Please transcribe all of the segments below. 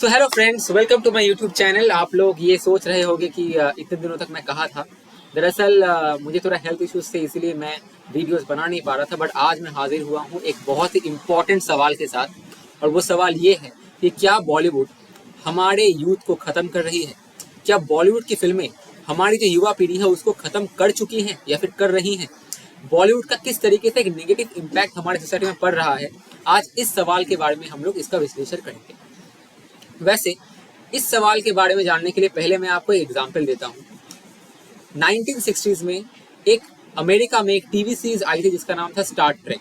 तो hello friends, welcome to my YouTube channel. आप लोग ये सोच रहे होंगे कि इतने दिनों तक मैं कहाँ था। दरअसल मुझे थोड़ा हेल्थ इश्यूज थे, इसीलिए मैं वीडियोस बना नहीं पा रहा था। बट आज मैं हाजिर हुआ हूँ एक बहुत ही इम्पोर्टेंट सवाल के साथ। और वो सवाल ये है कि क्या बॉलीवुड हमारे यूथ को ख़त्म कर रही है? क्या बॉलीवुड की फिल्में हमारी जो युवा पीढ़ी है उसको ख़त्म कर चुकी हैं या फिर कर रही हैं? बॉलीवुड का किस तरीके से एक नेगेटिव इम्पैक्ट हमारे सोसाइटी में पड़ रहा है, आज इस सवाल के बारे में हम लोग इसका विश्लेषण करेंगे। वैसे इस सवाल के बारे में जानने के लिए पहले मैं आपको एक एग्जाम्पल देता हूँ। 1960s में एक अमेरिका में एक टीवी सीरीज आई थी जिसका नाम था स्टार ट्रेक।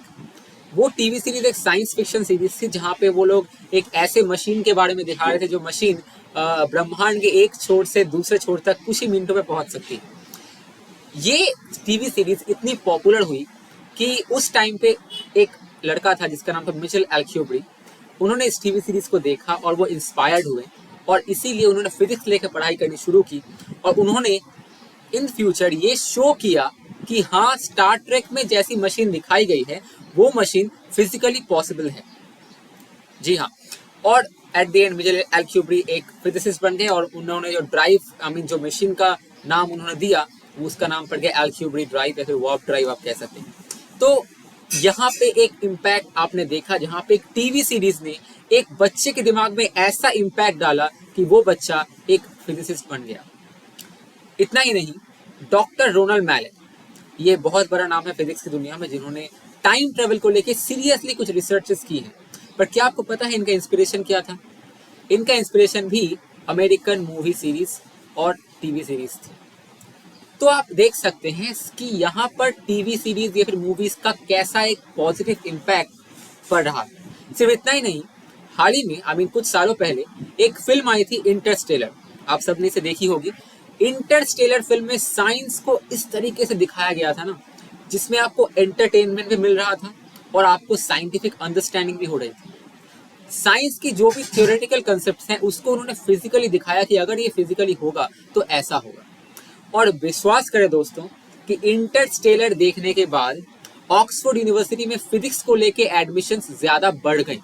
वो टीवी सीरीज एक साइंस फिक्शन सीरीज थी जहाँ पे वो लोग एक ऐसे मशीन के बारे में दिखा रहे थे जो मशीन ब्रह्मांड के एक छोर से दूसरे छोर तक कुछ ही मिनटों में पहुंच सकती है। ये टीवी सीरीज इतनी पॉपुलर हुई कि उस टाइम पे एक लड़का था जिसका नाम था मिचेल एल्क्यूब्री। उन्होंने इस टीवी सीरीज को देखा और वो इंस्पायर्ड हुए और इसीलिए उन्होंने फिजिक्स लेकर पढ़ाई करनी शुरू की। और उन्होंने इन फ्यूचर ये शो किया कि हाँ, स्टार ट्रेक में जैसी मशीन दिखाई गई है वो मशीन फिजिकली पॉसिबल है। जी हाँ। और एट द एंड मिचेल एल्क्यूब्री एक फिजिसिस्ट बन गए और उन्होंने जो ड्राइव जो मशीन का नाम उन्होंने दिया उसका नाम पड़ गया एल्क्यूब्री ड्राइव या फिर वार्प ड्राइव आप कह सकते हैं। तो यहाँ पे एक इम्पैक्ट आपने देखा जहाँ पे एक टीवी सीरीज ने एक बच्चे के दिमाग में ऐसा इम्पैक्ट डाला कि वो बच्चा एक फिजिसिस्ट बन गया। इतना ही नहीं, डॉक्टर रोनाल्ड मैलेट, ये बहुत बड़ा नाम है फिजिक्स की दुनिया में, जिन्होंने टाइम ट्रेवल को लेके सीरियसली कुछ रिसर्चेस की हैं। पर क्या आपको पता है इनका इंस्पिरेशन क्या था? इनका इंस्पिरेशन भी अमेरिकन मूवी सीरीज और टीवी सीरीज थी। तो आप देख सकते हैं कि यहाँ पर टीवी सीरीज या फिर मूवीज का कैसा एक पॉजिटिव इम्पैक्ट पड़ रहा है। सिर्फ इतना ही नहीं, हाल ही में कुछ सालों पहले एक फिल्म आई थी इंटरस्टेलर। आप सबने इसे देखी होगी। इंटरस्टेलर फिल्म में साइंस को इस तरीके से दिखाया गया था ना, जिसमें आपको एंटरटेनमेंट भी मिल रहा था और आपको साइंटिफिक अंडरस्टैंडिंग भी हो रही थी। साइंस की जो भी थियोरेटिकल कंसेप्ट हैं उसको उन्होंने फिजिकली दिखाया कि अगर ये फिजिकली होगा तो ऐसा होगा। और विश्वास करें दोस्तों कि इंटरस्टेलर देखने के बाद ऑक्सफोर्ड यूनिवर्सिटी में फिजिक्स को लेके एडमिशंस ज्यादा बढ़ गई।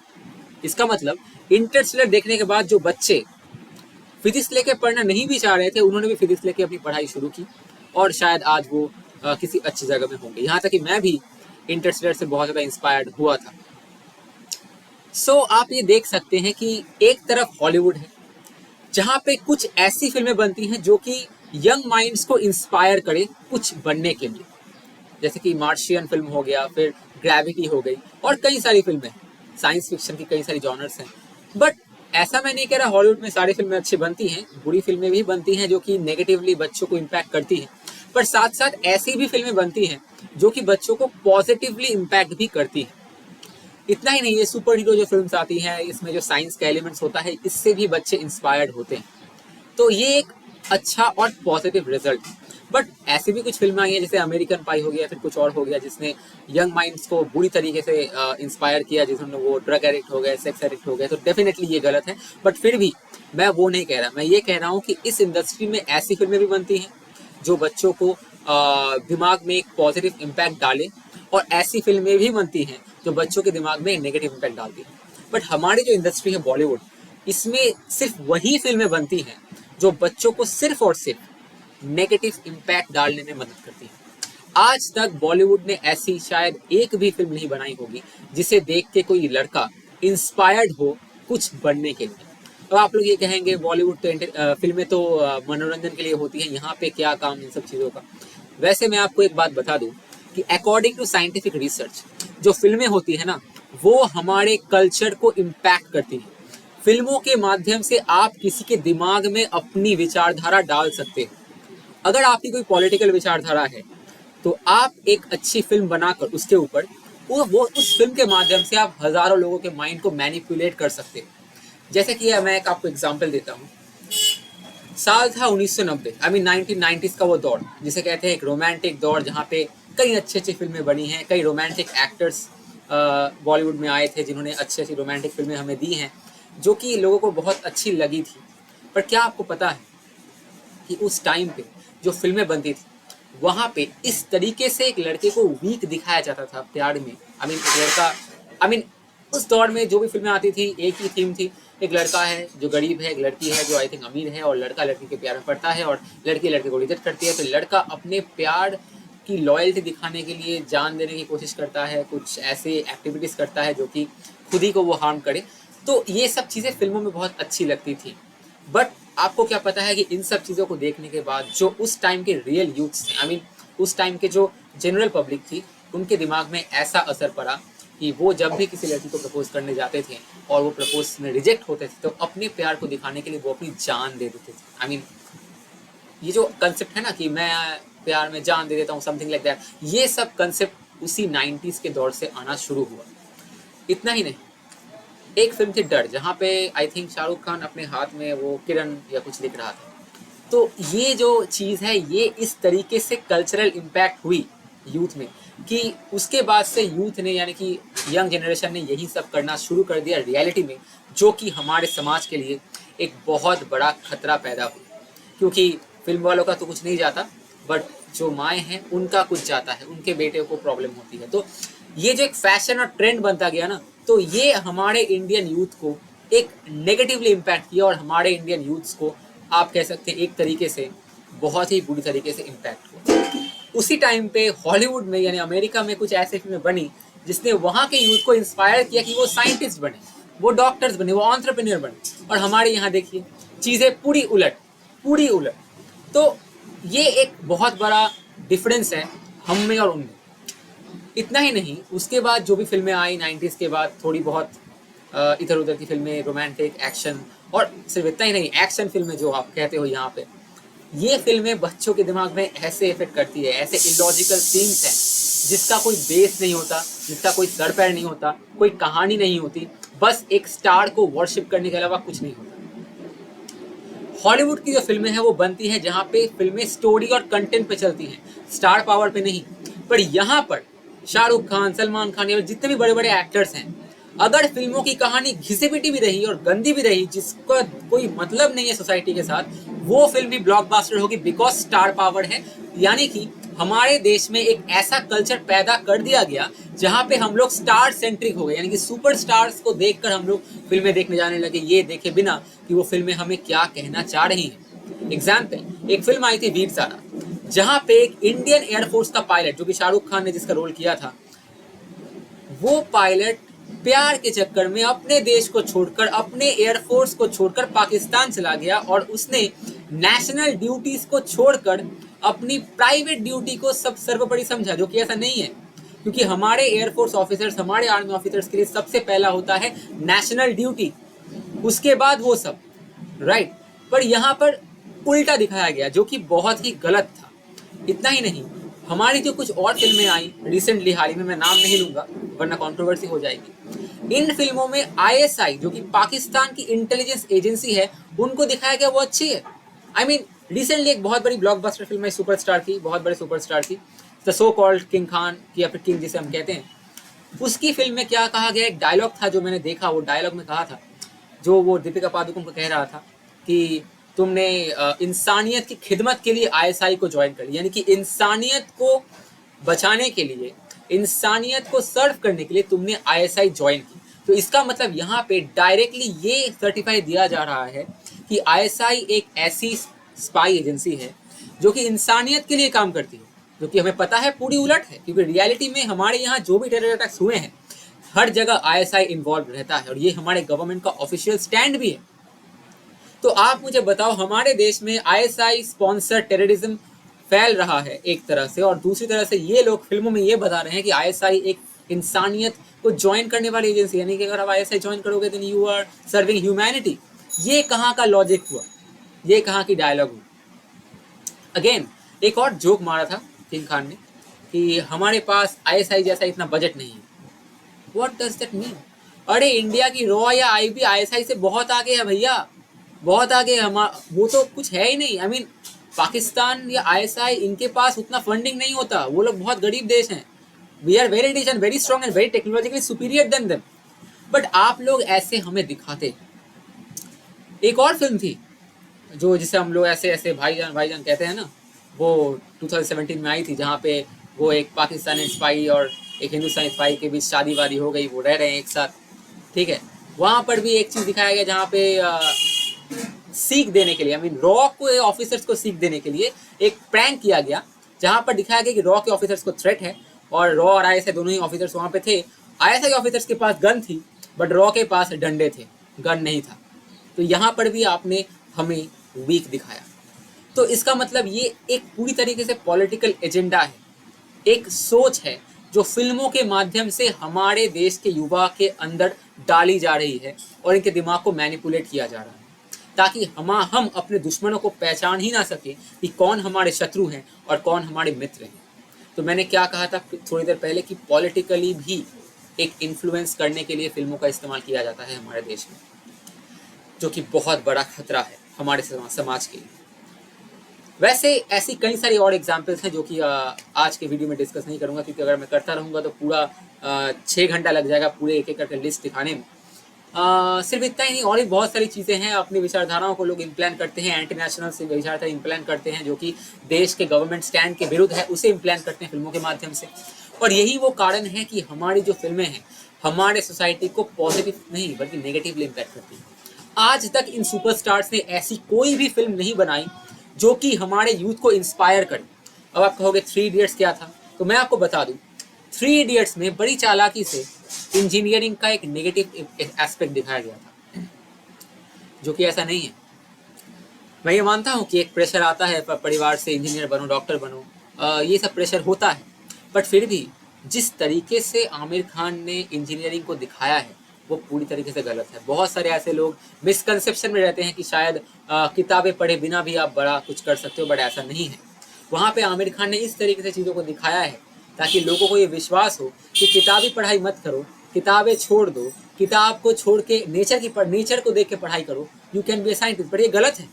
इसका मतलब इंटरस्टेलर देखने के बाद जो बच्चे फिजिक्स लेके पढ़ना नहीं भी चाह रहे थे उन्होंने भी फिजिक्स लेके अपनी पढ़ाई शुरू की और शायद आज वो किसी अच्छी जगह में होंगे। यहाँ तक कि मैं भी इंटरस्टेलर से बहुत ज्यादा इंस्पायर्ड हुआ था। सो आप ये देख सकते हैं कि एक तरफ हॉलीवुड है जहाँ पे कुछ ऐसी फिल्में बनती हैं जो कि यंग माइंड्स को इंस्पायर करे कुछ बनने के लिए, जैसे कि मार्शियन फिल्म हो गया, फिर ग्रेविटी हो गई और कई सारी फिल्में, साइंस फिक्शन की कई सारी जॉनर्स हैं। बट ऐसा मैं नहीं कह रहा हॉलीवुड में सारी फिल्में अच्छी बनती हैं, बुरी फिल्में भी बनती हैं जो कि नेगेटिवली बच्चों को इम्पैक्ट करती हैं। पर साथ साथ ऐसी भी फिल्में बनती हैं जो कि बच्चों को पॉजिटिवली इम्पैक्ट भी करती हैं। इतना ही नहीं, ये सुपर हीरो जो फिल्म्स आती हैं इसमें जो साइंस का एलिमेंट्स होता है इससे भी बच्चे इंस्पायर्ड होते हैं। तो ये एक अच्छा और पॉजिटिव रिजल्ट। बट ऐसी भी कुछ फिल्में आई हैं जैसे अमेरिकन पाई हो गया, फिर कुछ और हो गया, जिसने यंग माइंड्स को बुरी तरीके से इंस्पायर किया, जिसमें वो ड्रग एडिक्ट हो गए, सेक्स एडिक्ट हो गए। तो डेफिनेटली ये गलत है। बट फिर भी मैं वो नहीं कह रहा, मैं ये कह रहा हूँ कि इस इंडस्ट्री में ऐसी फिल्में भी बनती हैं जो बच्चों को दिमाग में एक पॉजिटिव इम्पैक्ट डाले और ऐसी फिल्में भी बनती हैं जो बच्चों के दिमाग में नेगेटिव इम्पैक्ट डालती हैं। बट हमारी जो इंडस्ट्री है बॉलीवुड, इसमें सिर्फ वही फिल्में बनती हैं जो बच्चों को सिर्फ और सिर्फ नेगेटिव इम्पैक्ट डालने में मदद करती है। आज तक बॉलीवुड ने ऐसी शायद एक भी फिल्म नहीं बनाई होगी जिसे देख के कोई लड़का इंस्पायर्ड हो कुछ बनने के लिए। तो आप लोग ये कहेंगे बॉलीवुड तो फिल्में तो मनोरंजन के लिए होती हैं, यहाँ पे क्या काम इन सब चीज़ों का। वैसे मैं आपको एक बात बता दूं कि अकॉर्डिंग टू साइंटिफिक रिसर्च जो फिल्में होती है ना वो हमारे कल्चर को इम्पैक्ट करती हैं। फिल्मों के माध्यम से आप किसी के दिमाग में अपनी विचारधारा डाल सकते हैं। अगर आपकी कोई पॉलिटिकल विचारधारा है तो आप एक अच्छी फिल्म बनाकर उसके ऊपर वो उस फिल्म के माध्यम से आप हजारों लोगों के माइंड को मैनिपुलेट कर सकते हैं। जैसे कि मैं एक आपको एग्जांपल देता हूँ। साल था 1990, 1990s का वो दौर जिसे कहते हैं एक रोमांटिक दौर, जहाँ पे कई अच्छी अच्छी फिल्में बनी हैं, कई रोमांटिक एक्टर्स बॉलीवुड में आए थे जिन्होंने अच्छी अच्छी रोमांटिक फिल्में हमें दी हैं जो कि लोगों को बहुत अच्छी लगी थी। पर क्या आपको पता है कि उस टाइम पे जो फिल्में बनती थी वहाँ पे इस तरीके से एक लड़के को वीक दिखाया जाता था प्यार में। एक लड़का उस दौर में जो भी फिल्में आती थी एक ही थीम थी एक लड़का है जो गरीब है, एक लड़की है जो आई थिंक अमीर है, और लड़का लड़की के प्यार में पड़ता है और लड़की लड़के को रिजेक्ट करती है। तो लड़का अपने प्यार की लॉयल्टी दिखाने के लिए जान देने की कोशिश करता है, कुछ ऐसे एक्टिविटीज़ करता है जो कि खुद ही को वो हार्म करे। तो ये सब चीज़ें फिल्मों में बहुत अच्छी लगती थी। बट आपको क्या पता है कि इन सब चीज़ों को देखने के बाद जो उस टाइम के रियल यूथ्स थे, आई मीन उस टाइम के जो जनरल पब्लिक थी, उनके दिमाग में ऐसा असर पड़ा कि वो जब भी किसी लड़की को प्रपोज करने जाते थे और वो प्रपोज में रिजेक्ट होते थे तो अपने प्यार को दिखाने के लिए वो अपनी जान दे देते थे। आई मीन ये जो कंसेप्ट है ना कि मैं प्यार में जान दे देता हूँ, समथिंग लाइक दैट, ये सब कंसेप्ट उसी 90s के दौर से आना शुरू हुआ। इतना ही नहीं, एक फिल्म थी डर, जहाँ पे आई थिंक शाहरुख खान अपने हाथ में वो किरण या कुछ लिख रहा था। तो ये जो चीज़ है, ये इस तरीके से कल्चरल इम्पैक्ट हुई यूथ में कि उसके बाद से यूथ ने, यानी कि यंग जनरेशन ने यही सब करना शुरू कर दिया रियलिटी में, जो कि हमारे समाज के लिए एक बहुत बड़ा खतरा पैदा हुआ। क्योंकि फिल्म वालों का तो कुछ नहीं जाता, बट जो माएँ हैं उनका कुछ जाता है, उनके बेटे को प्रॉब्लम होती है। तो ये जो एक फैशन और ट्रेंड बनता गया ना, तो ये हमारे इंडियन यूथ को एक नेगेटिवली इम्पैक्ट किया और हमारे इंडियन यूथ्स को आप कह सकते हैं एक तरीके से बहुत ही बुरी तरीके से इम्पैक्ट हुआ। उसी टाइम पे हॉलीवुड में यानी अमेरिका में कुछ ऐसे फिल्में बनी जिसने वहाँ के यूथ को इंस्पायर किया कि वो साइंटिस्ट बने, वो डॉक्टर्स बने, वो एंटरप्रेन्योर बने। और हमारे यहाँ देखिए चीज़ें पूरी उलट, पूरी उलट। तो ये एक बहुत बड़ा डिफरेंस है हम में और उनमें। इतना ही नहीं, उसके बाद जो भी फिल्में आई 90s के बाद, थोड़ी बहुत इधर उधर की फिल्में, रोमांटिक, एक्शन, और सिर्फ इतना ही नहीं, एक्शन फिल्में जो आप कहते हो यहाँ पे, ये फिल्में बच्चों के दिमाग में ऐसे इफेक्ट करती है, ऐसे इलॉजिकल सीन्स हैं जिसका कोई बेस नहीं होता, जिसका कोई सर पैर नहीं होता, कोई कहानी नहीं होती, बस एक स्टार को वर्शिप करने के अलावा कुछ नहीं होता। हॉलीवुड की जो फिल्में हैं वो बनती हैं जहाँ पे फिल्में स्टोरी और कंटेंट पे चलती हैं, स्टार पावर पे नहीं। पर यहाँ पर शाहरुख खान, सलमान खान या जितने भी बड़े बड़े एक्टर्स हैं, अगर फिल्मों की कहानी घिसी पिटी भी रही और गंदी भी रही, जिसका कोई मतलब नहीं है सोसाइटी के साथ, वो फिल्म भी ब्लॉकबस्टर होगी बिकॉज स्टार पावर है। यानी कि हमारे देश में एक ऐसा कल्चर पैदा कर दिया गया जहाँ पे हम लोग स्टार सेंट्रिक हो गए, यानी कि सुपर स्टार्स को देखकर हम लोग फिल्में देखने जाने लगे, ये देखे बिना कि वो फिल्में हमें क्या कहना चाह रही हैं। एग्जाम्पल, एक फिल्म आई थी वीर ज़ारा, जहाँ पे एक इंडियन एयरफोर्स का पायलट, जो कि शाहरुख खान ने जिसका रोल किया था, वो पायलट प्यार के चक्कर में अपने देश को छोड़कर, अपने एयरफोर्स को छोड़कर पाकिस्तान चला गया और उसने नेशनल ड्यूटीज को छोड़कर अपनी प्राइवेट ड्यूटी को सब सर्वोपरि समझा, जो कि ऐसा नहीं है। क्योंकि हमारे एयरफोर्स ऑफिसर्स, हमारे आर्मी ऑफिसर्स के लिए सबसे पहला होता है नेशनल ड्यूटी, उसके बाद वो सब, राइट। पर यहाँ पर उल्टा दिखाया गया, जो कि बहुत ही गलत था। इतना ही नहीं, हमारी जो कुछ और फिल्में आई रिसेंटली, हाल ही में, मैं नाम नहीं लूंगा वरना कंट्रोवर्सी हो जाएगी, इन फिल्मों में आईएसआई, जो कि पाकिस्तान की इंटेलिजेंस एजेंसी है, उनको दिखाया गया, वो अच्छी है। आई मीन रिसेंटली एक बहुत बड़ी ब्लॉकबस्टर फिल्म है, सुपरस्टार थी, बहुत बड़े सुपरस्टार थी, the so called king Khan, की या फिर किंग जिसे हम कहते हैं। उसकी फिल्म में क्या कहा गया, एक डायलॉग था जो मैंने देखा, वो डायलॉग में कहा था, जो वो दीपिका पादुकोण को कह रहा था कि तुमने इंसानियत की खिदमत के लिए आईएसआई को ज्वाइन कर लिया, यानी कि इंसानियत को बचाने के लिए, इंसानियत को सर्व करने के लिए तुमने आईएसआई ज्वाइन की। तो इसका मतलब यहाँ पे डायरेक्टली ये सर्टिफाई दिया जा रहा है कि आईएसआई एक ऐसी स्पाई एजेंसी है जो कि इंसानियत के लिए काम करती है, जो कि हमें पता है पूरी उलट है। क्योंकि रियलिटी में हमारे यहाँ जो भी टेरर अटैक्स हुए हैं, हर जगह आईएसआई इन्वॉल्व रहता है और ये हमारे गवर्नमेंट का ऑफिशियल स्टैंड भी है। तो आप मुझे बताओ, हमारे देश में आईएसआई स्पॉन्सर टेररिज्म फैल रहा है एक तरह से, और दूसरी तरह से ये लोग फिल्मों में ये बता रहे हैं कि आईएसआई एक इंसानियत को ज्वाइन करने वाली एजेंसी, यानी कि अगर आप आईएसआई ज्वाइन करोगे then you are serving humanity. ये कहाँ का लॉजिक हुआ, ये कहाँ की डायलॉग हुई। अगेन एक और जोक मारा था किंग खान ने कि हमारे पास आईएसआई जैसा इतना बजट नहीं है। What does that mean? अरे इंडिया की रॉ या आईबी आईएसआई से बहुत आगे है भैया, बहुत आगे। हम वो तो कुछ है ही नहीं। आई मीन पाकिस्तान या आईएसआई, इनके पास उतना फंडिंग नहीं होता, वो लोग बहुत गरीब देश हैं। We are very rich and very strong and very technologically superior than them, but आप लोग ऐसे हमें दिखाते। एक और फिल्म थी जो जिसे हम लोग ऐसे ऐसे भाईजान भाईजान कहते हैं ना, वो 2017 में आई थी, जहाँ पे वो एक पाकिस्तानी स्पाई और एक हिंदुस्तानी स्पाई के बीच शादी वादी हो गई, वो रह रहे हैं एक साथ, ठीक है। वहाँ पर भी एक चीज़ दिखाया गया जहाँ पे सीख देने के लिए, आई मीन रॉ को ऑफिसर्स को सीख देने के लिए एक प्रैंक किया गया, जहाँ पर दिखाया गया कि रॉ के ऑफिसर्स को थ्रेट है और रॉ और आईएसआई दोनों ही ऑफिसर्स वहाँ पे थे। आईएसआई ऑफिसर्स के पास गन थी बट रॉ के पास डंडे थे, गन नहीं था। तो यहाँ पर भी आपने हमें वीक दिखाया। तो इसका मतलब ये एक पूरी तरीके से पॉलिटिकल एजेंडा है, एक सोच है जो फिल्मों के माध्यम से हमारे देश के युवा के अंदर डाली जा रही है और इनके दिमाग को मैनिपुलेट किया जा रहा है, ताकि हम अपने दुश्मनों को पहचान ही ना सके कि कौन हमारे शत्रु हैं और कौन हमारे मित्र हैं। तो मैंने क्या कहा था थोड़ी देर पहले कि पॉलिटिकली भी एक इन्फ्लुएंस करने के लिए फिल्मों का इस्तेमाल किया जाता है हमारे देश में, जो कि बहुत बड़ा खतरा है हमारे समाज के लिए। वैसे ऐसी कई सारी और एग्जाम्पल्स हैं जो कि आज के वीडियो में डिस्कस नहीं करूंगा, क्योंकि अगर मैं करता रहूँगा तो पूरा 6 घंटा लग जाएगा पूरे एक एक करके लिस्ट दिखाने में। सिर्फ इतना ही नहीं, और भी बहुत सारी चीज़ें हैं। अपनी विचारधाराओं को लोग इम्प्लांट करते हैं, एंटी नेशनल से विचारधारा इम्प्लांट करते हैं जो कि देश के गवर्नमेंट स्टैंड के विरुद्ध है, उसे इम्प्लांट करते हैं फिल्मों के माध्यम से। और यही वो कारण है कि हमारी जो फिल्में हैं हमारे सोसाइटी को पॉजिटिव नहीं बल्कि नेगेटिवली इम्पैक्ट करती हैं। आज तक इन सुपरस्टार्स ने ऐसी कोई भी फिल्म नहीं बनाई जो कि हमारे यूथ को इंस्पायर करे। अब आप कहोगे 3 इडियट्स क्या था, तो मैं आपको बता दूं 3 इडियट्स में बड़ी चालाकी से इंजीनियरिंग का एक नेगेटिव एस्पेक्ट दिखाया गया था, जो कि ऐसा नहीं है। मैं ये मानता हूँ कि एक प्रेशर आता है परिवार से, इंजीनियर बनो, डॉक्टर बनो, ये सब प्रेशर होता है, बट फिर भी जिस तरीके से आमिर खान ने इंजीनियरिंग को दिखाया है वो पूरी तरीके से गलत है। बहुत सारे ऐसे लोग मिसकंसेप्शन में रहते हैं कि शायद किताबें पढ़े बिना भी आप बड़ा कुछ कर सकते हो, बट ऐसा नहीं है। वहाँ पे आमिर खान ने इस तरीके से चीज़ों को दिखाया है ताकि लोगों को ये विश्वास हो कि किताबी पढ़ाई मत करो, किताबें छोड़ दो, किताब को छोड़ के नेचर को देख के पढ़ाई करो, you can be a scientist. पर ये गलत है।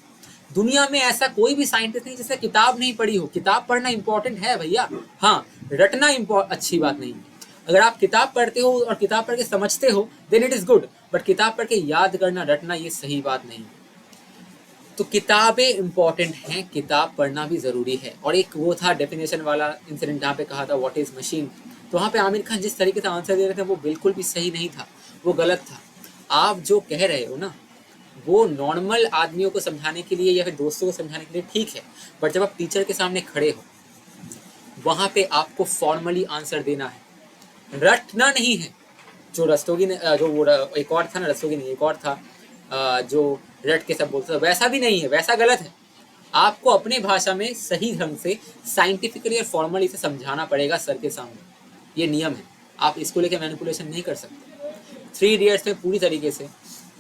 दुनिया में ऐसा कोई भी साइंटिस्ट नहीं जिसने किताब नहीं पढ़ी हो। किताब पढ़ना इंपॉर्टेंट है भैया, हाँ, रटना अच्छी बात नहीं है। अगर आप किताब पढ़ते हो और किताब पढ़ के समझते हो then it is good, but किताब पढ़ के याद करना, रटना, ये सही बात नहीं है। तो किताबें इंपॉर्टेंट हैं, किताब पढ़ना भी ज़रूरी है। और एक वो था डेफिनेशन वाला इंसिडेंट जहाँ पे कहा था व्हाट इज़ मशीन, तो वहाँ पे आमिर खान जिस तरीके से आंसर दे रहे थे वो बिल्कुल भी सही नहीं था, वो गलत था। आप जो कह रहे हो ना वो नॉर्मल आदमियों को समझाने के लिए या फिर दोस्तों को समझाने के लिए ठीक है, बट जब आप टीचर के सामने खड़े हो वहाँ पे आपको फॉर्मली आंसर देना है, रटना नहीं है। जो रस्तोगी ने जो वो एक और था ना, रस्तोगी नहीं, एक और था जो रट के सब बोलता था, वैसा भी नहीं है, वैसा गलत है। आपको अपने भाषा में सही ढंग से साइंटिफिकली और फॉर्मली से समझाना पड़ेगा सर के सामने, ये नियम है। आप इसको लेकर मैनिपुलेशन नहीं कर सकते। 3 इडियट्स में पूरी तरीके से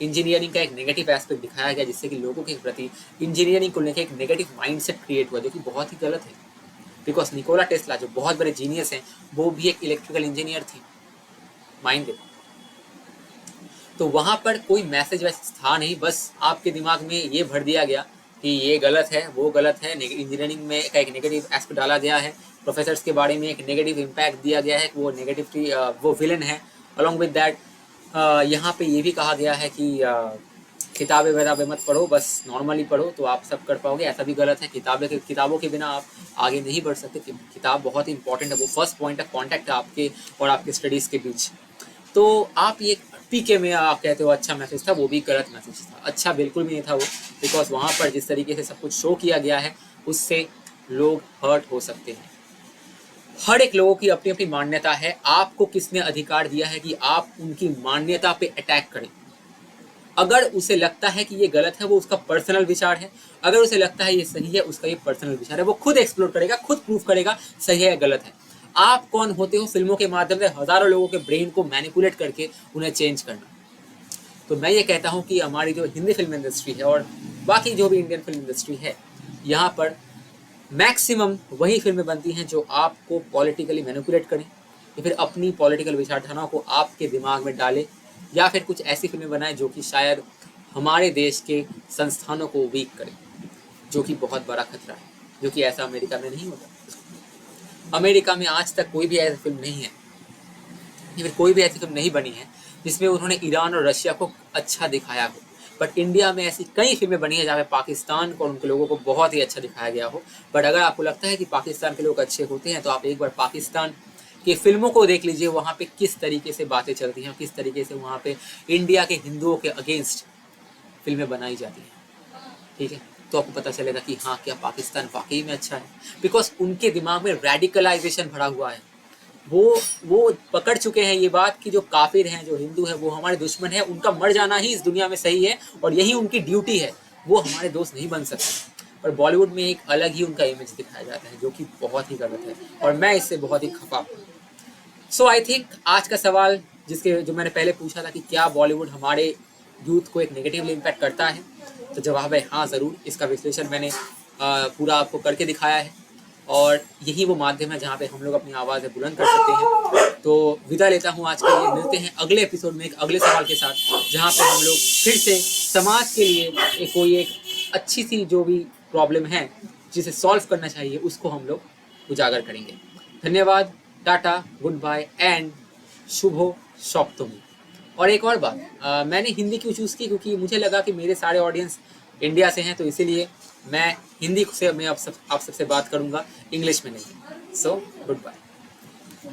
इंजीनियरिंग का एक नेगेटिव एस्पेक्ट दिखाया गया, जिससे कि लोगों के प्रति इंजीनियरिंग को लेकर एक नेगेटिव माइंडसेट क्रिएट हुआ, जो कि बहुत ही गलत है। बिकॉज निकोला टेस्ला जो बहुत बड़े जीनियस हैं वो भी एक इलेक्ट्रिकल इंजीनियर थे, माइंड इट। तो वहाँ पर कोई मैसेज वैसे था नहीं, बस आपके दिमाग में ये भर दिया गया कि ये गलत है, वो गलत है। इंजीनियरिंग में का एक नेगेटिव एस्पेक्ट डाला गया है, प्रोफेसर्स के बारे में एक नेगेटिव इम्पैक्ट दिया गया है, वो नेगेटिवली वो विलन है। अलॉन्ग विद दैट यहाँ पे ये भी कहा गया है कि किताबें वताबें मत पढ़ो, बस नॉर्मली पढ़ो तो आप सब कर पाओगे, ऐसा भी गलत है। किताबों के बिना आप आगे नहीं बढ़ सकते। किताब बहुत ही इंपॉर्टेंट है, वो फर्स्ट पॉइंट ऑफ कॉन्टैक्ट है आपके और आपके स्टडीज़ के बीच। तो आप ये पीके में आप कहते हो अच्छा मैसेज था, वो भी गलत मैसेज था, अच्छा बिल्कुल भी नहीं था वो। बिकॉज वहाँ पर जिस तरीके से सब कुछ शो किया गया है उससे लोग हर्ट हो सकते हैं। हर एक लोगों की अपनी अपनी मान्यता है, आपको किसने अधिकार दिया है कि आप उनकी मान्यता पे अटैक करें। अगर उसे लगता है कि ये गलत है वो उसका पर्सनल विचार है, अगर उसे लगता है ये सही है उसका ये पर्सनल विचार है, वो खुद एक्सप्लोर करेगा, खुद प्रूव करेगा सही है या गलत है। आप कौन होते हो फिल्मों के माध्यम से हजारों लोगों के ब्रेन को मैनिपुलेट करके उन्हें चेंज करना। तो मैं ये कहता हूँ कि हमारी जो हिंदी फिल्म इंडस्ट्री है और बाकी जो भी इंडियन फिल्म इंडस्ट्री है, यहाँ पर मैक्सिमम वही फिल्में बनती हैं जो आपको पॉलिटिकली मैनिपुलेट करें या फिर अपनी पॉलिटिकल विचारधाराओं को आपके दिमाग में डाले, या फिर कुछ ऐसी फिल्में बनाएं जो कि शायद हमारे देश के संस्थानों को वीक करें, जो कि बहुत बड़ा खतरा है, जो कि ऐसा अमेरिका में नहीं होता। अमेरिका में आज तक कोई भी ऐसी फिल्म नहीं है या फिर कोई भी ऐसी फिल्म नहीं बनी है जिसमें उन्होंने ईरान और रशिया को अच्छा दिखाया हो। बट इंडिया में ऐसी कई फिल्में बनी है जहाँ पे पाकिस्तान को और उनके लोगों को बहुत ही अच्छा दिखाया गया हो। बट अगर आपको लगता है कि पाकिस्तान के लोग अच्छे होते हैं तो आप एक बार पाकिस्तान कि फिल्मों को देख लीजिए, वहाँ पे किस तरीके से बातें चलती हैं, किस तरीके से वहाँ पे इंडिया के हिंदुओं के अगेंस्ट फिल्में बनाई जाती हैं, ठीक है। तो आपको पता चलेगा कि हाँ, क्या पाकिस्तान वाकई में अच्छा है, बिकॉज उनके दिमाग में रेडिकलाइजेशन भरा हुआ है। वो पकड़ चुके हैं ये बात कि जो काफिर हैं, जो हिंदू है, वो हमारे दुश्मन है, उनका मर जाना ही इस दुनिया में सही है और यही उनकी ड्यूटी है, वो हमारे दोस्त नहीं बन सकते। और बॉलीवुड में एक अलग ही उनका इमेज दिखाया जाता है, जो कि बहुत ही गलत है और मैं इससे बहुत ही खफा हूँ। सो आई थिंक आज का सवाल जो मैंने पहले पूछा था कि क्या बॉलीवुड हमारे यूथ को एक नेगेटिव इम्पैक्ट करता है, तो जवाब है हाँ, ज़रूर। इसका विश्लेषण मैंने पूरा आपको करके दिखाया है और यही वो माध्यम है जहाँ पे हम लोग अपनी आवाज़ें बुलंद कर सकते हैं। तो विदा लेता हूँ आज के लिए, मिलते हैं अगले एपिसोड में एक अगले सवाल के साथ, जहाँ पे हम लोग फिर से समाज के लिए कोई एक अच्छी सी जो भी प्रॉब्लम है जिसे सॉल्व करना चाहिए, उसको हम लोग उजागर करेंगे। धन्यवाद, टाटा, गुड बाय एंड शुभो सप्तमी। और एक और बात, मैंने हिंदी क्यों चूज़ की, क्योंकि मुझे लगा कि मेरे सारे ऑडियंस इंडिया से हैं, तो इसीलिए मैं हिंदी से मैं आप सबसे बात करूंगा, इंग्लिश में नहीं। So good bye.